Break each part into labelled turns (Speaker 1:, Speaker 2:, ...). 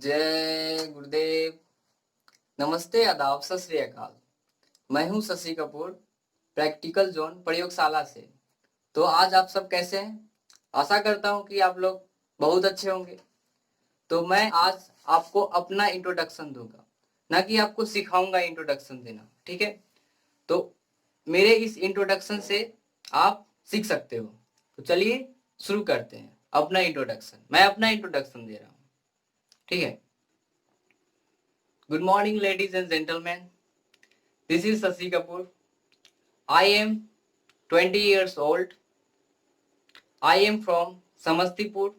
Speaker 1: जय गुरुदेव। नमस्ते, आदाब, सत श्री अकाल। मैं हूं शशि कपूर, प्रैक्टिकल जोन प्रयोगशाला से। तो आज आप सब कैसे हैं? आशा करता हूं कि आप लोग बहुत अच्छे होंगे। तो मैं आज आपको अपना इंट्रोडक्शन दूंगा, ना कि आपको सिखाऊंगा इंट्रोडक्शन देना, ठीक है? तो मेरे इस इंट्रोडक्शन से आप सीख सकते हो। तो चलिए शुरू करते हैं अपना इंट्रोडक्शन। मैं अपना इंट्रोडक्शन दे रहा हूँ, ठीक है? Good morning ladies and gentleman, this is Shashi Kapoor. I am 20 years old. I am from Samastipur,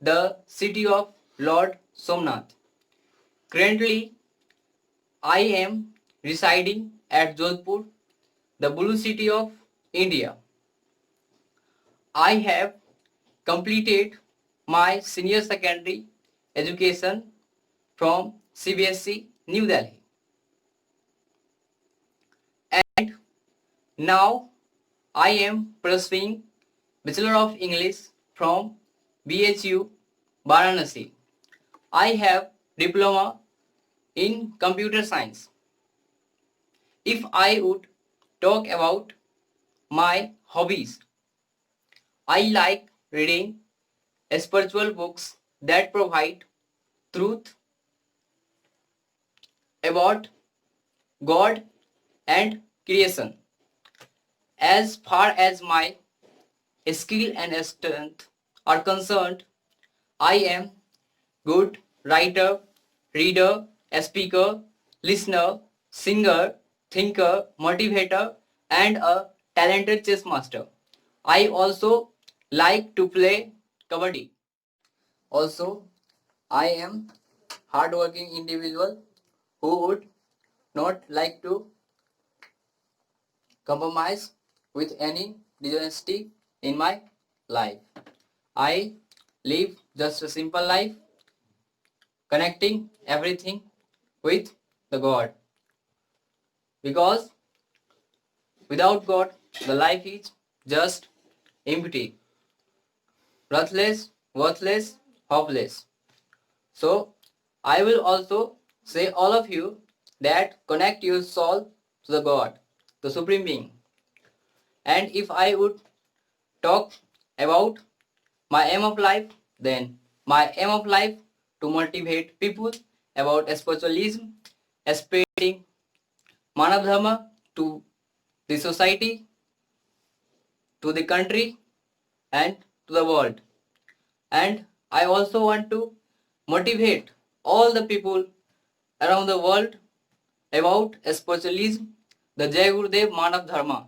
Speaker 1: the city of Lord Somnath. Currently, I am residing at Jodhpur, the blue city of India. I have completed my senior secondary education from CBSE, New Delhi. And now I am pursuing Bachelor of English from BHU, Varanasi. I have diploma in computer science. If I would talk about my hobbies, I like reading spiritual books that provide truth about God and creation. As far as my skill and strength are concerned, I am good writer, reader, speaker, listener, singer, thinker, motivator, and a talented chess master. I also like to play kabaddi. Also, I am hardworking individual who would not like to compromise with any dishonesty in my life. I live just a simple life, connecting everything with the God. Because without God, the life is just empty, breathless, worthless, hopeless. So I will also say all of you that connect your soul to the God, the Supreme Being. And if I would talk about my aim of life, then my aim of life to motivate people about spiritualism, spreading Manav Dharma to the society, to the country, and to the world. And I also want to motivate all the people around the world about spiritualism, the JaiGuruDev Manav Dharma.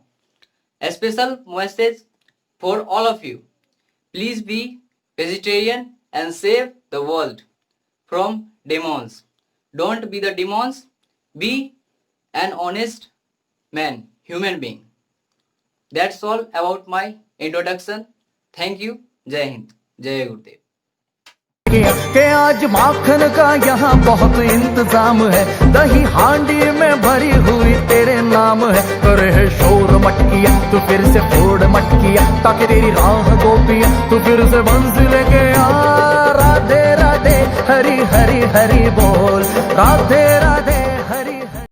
Speaker 1: A special message for all of you. Please be vegetarian and save the world from demons. Don't be the demons. Be an honest man, human being. That's all about my introduction. Thank you. Jai Hind. Jai Gurudev.
Speaker 2: के आज माखन का यहाँ बहुत इंतजाम है, दही हांडी में भरी हुई तेरे नाम है। करे है शोर मटकिया तू फिर से फोड़ मटकिया, ताकि तेरी राह गोपिया तू फिर से बंसी लेके आ। राधे राधे हरी हरी हरी बोल, राधे राधे